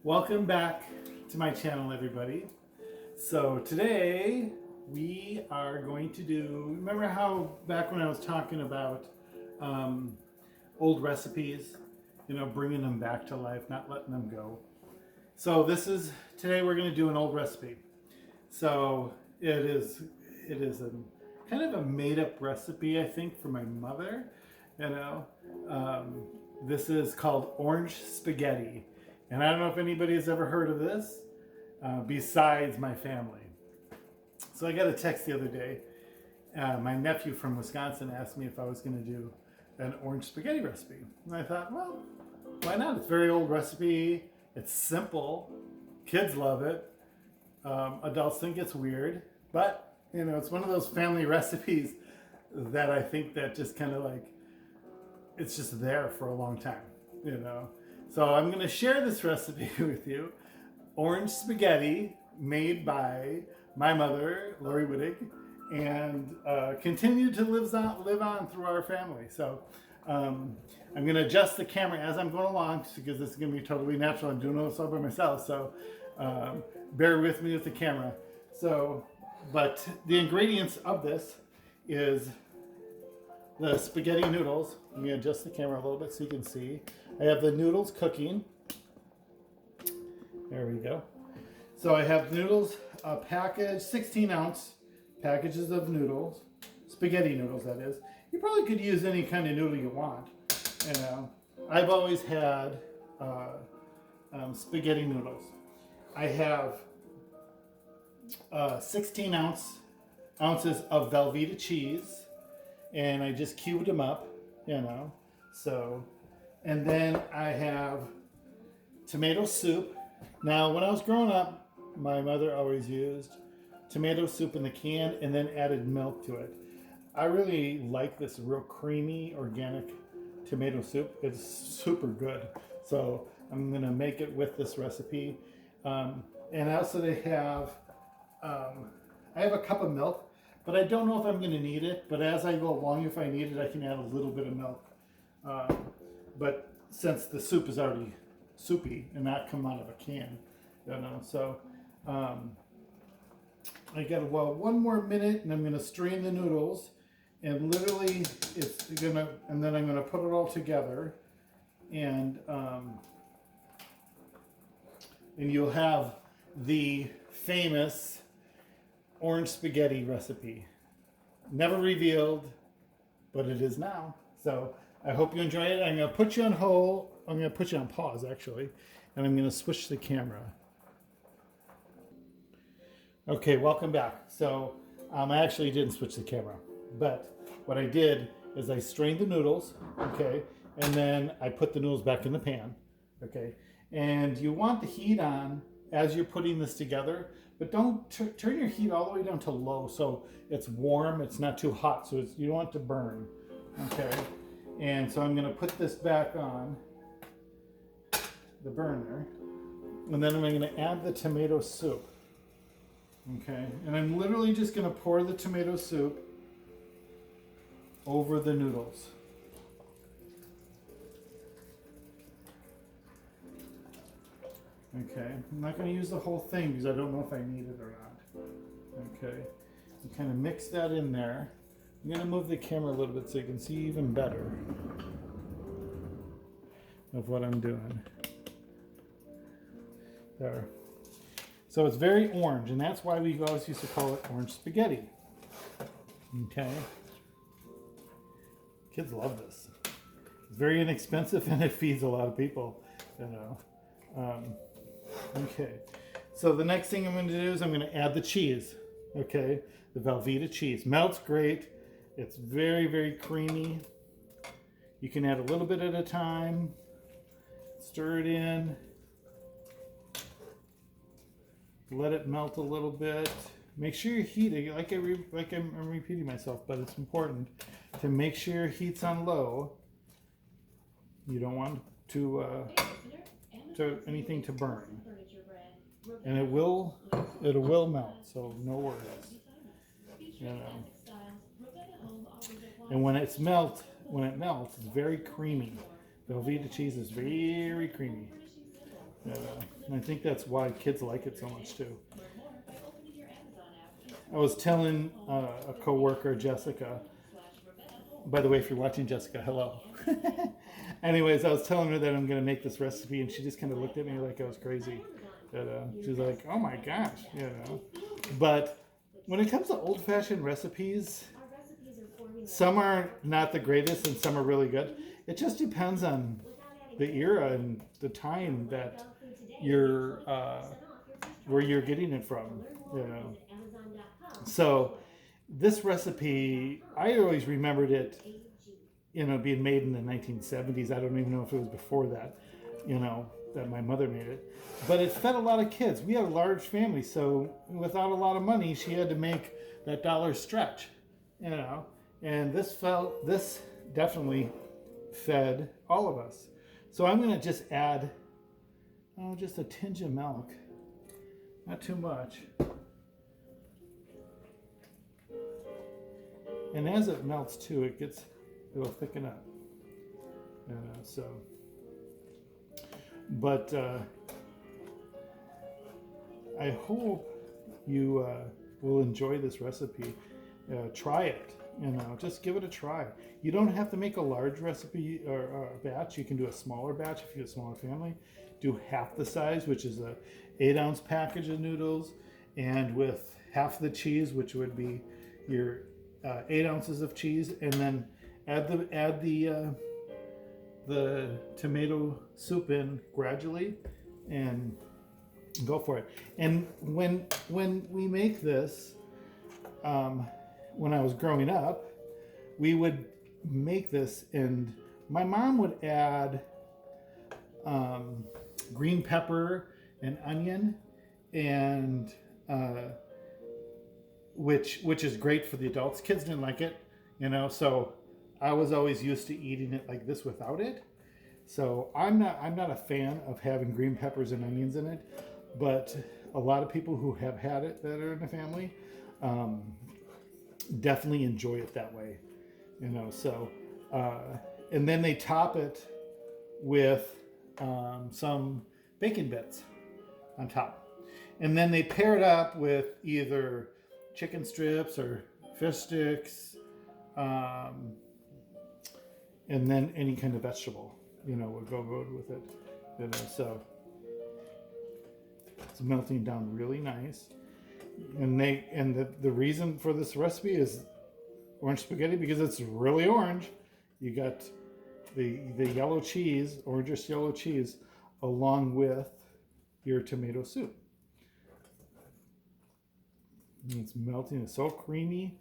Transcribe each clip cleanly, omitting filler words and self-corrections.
Welcome back to my channel, everybody. So today we are going to do, remember how back when I was talking about old recipes, bringing them back to life, not letting them go. So today we're going to do an old recipe. So it is a kind of a made up recipe, I think, for my mother, This is called orange spaghetti. And I don't know if anybody has ever heard of this besides my family. So I got a text the other day. My nephew from Wisconsin asked me if I was going to do an orange spaghetti recipe. And I thought, well, why not? It's a very old recipe. It's simple. Kids love it. Adults think it's weird. But, it's one of those family recipes that I think that just kind of like, it's just there for a long time, So I'm going to share this recipe with you. Orange spaghetti made by my mother, Lori Wittig, and continue to live on through our family. So I'm going to adjust the camera as I'm going along because this is going to be totally natural. I'm doing this all by myself, so bear with me with the camera. But the ingredients of this is the spaghetti noodles. Let me adjust the camera a little bit so you can see. I have the noodles cooking. There we go. So I have noodles, a package, 16-ounce packages of noodles, spaghetti noodles, that is. You probably could use any kind of noodle you want. I've always had spaghetti noodles. I have 16 ounces of Velveeta cheese, and I just cubed them up, And then I have tomato soup. Now, when I was growing up, my mother always used tomato soup in the can and then added milk to it. I really like this real creamy, organic tomato soup. It's super good. So I'm going to make it with this recipe. And also I have a cup of milk, but I don't know if I'm going to need it. But as I go along, if I need it, I can add a little bit of milk. But since the soup is already soupy and not come out of a can, so I got one more minute, and I'm going to strain the noodles, and literally and then I'm going to put it all together, and you'll have the famous orange spaghetti recipe. Never revealed, but it is now. So I hope you enjoy it. I'm going to put you on hold. I'm going to put you on pause, actually, and I'm going to switch the camera. Okay, welcome back. So I actually didn't switch the camera, but what I did is I strained the noodles, okay, and then I put the noodles back in the pan, okay, and you want the heat on as you're putting this together, but don't turn your heat all the way down to low so it's warm, it's not too hot, so you don't want it to burn, okay. And so I'm going to put this back on the burner, and then I'm going to add the tomato soup. Okay, and I'm literally just going to pour the tomato soup over the noodles. Okay, I'm not going to use the whole thing because I don't know if I need it or not. Okay, and kind of mix that in there. I'm going to move the camera a little bit so you can see even better of what I'm doing. There. So it's very orange, and that's why we always used to call it orange spaghetti. Okay. Kids love this. It's very inexpensive, and it feeds a lot of people, Okay. So the next thing I'm going to do is I'm going to add the cheese. Okay. The Velveeta cheese. Melts great. It's very, very creamy. You can add a little bit at a time. Stir it in. Let it melt a little bit. Make sure your heat, I'm repeating myself, but it's important to make sure your heat's on low. You don't want anything to burn, and it will melt. So no worries. And when it melts, it's very creamy. Velveeta cheese is very creamy. And I think that's why kids like it so much too. I was telling a coworker, Jessica. By the way, if you're watching, Jessica, hello. Anyways, I was telling her that I'm going to make this recipe, and she just kind of looked at me like I was crazy. She's like, "Oh my gosh," you know. But when it comes to old-fashioned recipes, some are not the greatest, and some are really good. It just depends on the era and the time that you're where you're getting it from, you know. So this recipe, I always remembered it, you know, being made in the 1970s. I don't even know if it was before that, you know, that my mother made it. But it fed a lot of kids. We had a large family, so without a lot of money, she had to make that dollar stretch, you know. And this definitely fed all of us. So I'm going to just add, just a tinge of milk, not too much. And as it melts too, it'll thicken up. So, but I hope you will enjoy this recipe. Try it. You know, just give it a try. You don't have to make a large recipe or batch. You can do a smaller batch if you have a smaller family. Do half the size, which is a 8-ounce package of noodles, and with half the cheese, which would be your 8 ounces of cheese, and then add the tomato soup in gradually, and go for it. And when we make this, when I was growing up, we would make this, and my mom would add green pepper and onion, and which is great for the adults. Kids didn't like it, you know, so I was always used to eating it like this without it. So I'm not a fan of having green peppers and onions in it, but a lot of people who have had it that are in the family definitely enjoy it that way, you know. So and then they top it with some bacon bits on top, and then they pair it up with either chicken strips or fish sticks, and then any kind of vegetable, you know, will go good with it, you know. So it's melting down really nice. And the reason for this recipe is orange spaghetti, because it's really orange. You got the yellow cheese, orangish yellow cheese, along with your tomato soup. And it's melting. It's so creamy,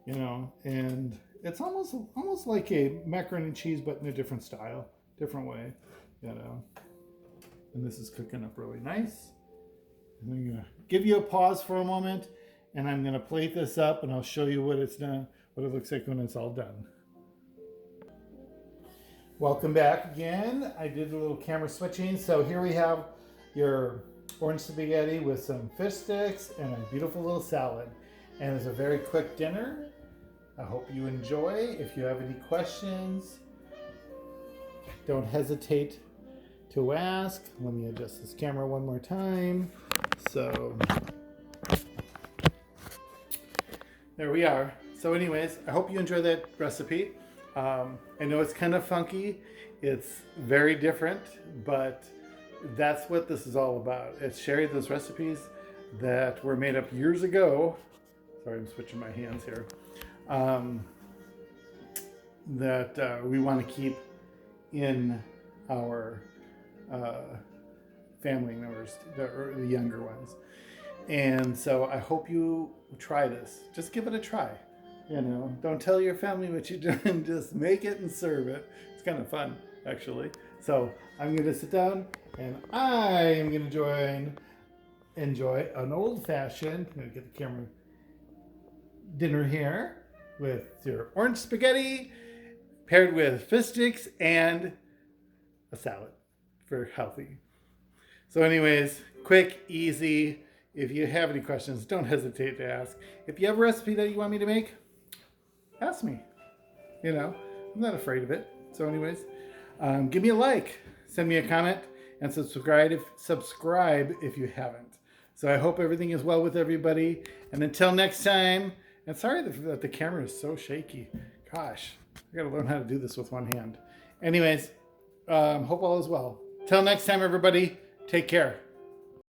you know, and it's almost like a macaroni and cheese, but in a different style, different way, you know. And this is cooking up really nice. And I'm gonna give you a pause for a moment, and I'm gonna plate this up, and I'll show you what it's done, what it looks like when it's all done. Welcome back again. I did a little camera switching. So here we have your orange spaghetti with some fish sticks and a beautiful little salad. And it's a very quick dinner. I hope you enjoy. If you have any questions, don't hesitate to ask. Let me adjust this camera one more time. So there we are. So anyways, I hope you enjoy that recipe. I know it's kind of funky. It's very different, but that's what this is all about. It's sharing those recipes that were made up years ago. Sorry, I'm switching my hands here. That we want to keep in our family members, the younger ones. And so I hope you try this. Just give it a try. You know, don't tell your family what you're doing. Just make it and serve it. It's kind of fun, actually. So I'm going to sit down, and I am going to enjoy an old-fashioned, I'm going to get the camera, dinner here with your orange spaghetti paired with fish sticks and a salad for healthy. So anyways, quick, easy. If you have any questions, don't hesitate to ask. If you have a recipe that you want me to make, ask me. You know, I'm not afraid of it. So anyways, give me a like, send me a comment, and subscribe if you haven't. So I hope everything is well with everybody. And until next time, and sorry that the camera is so shaky. Gosh, I gotta learn how to do this with one hand. Anyways, hope all is well. Till next time, everybody, take care.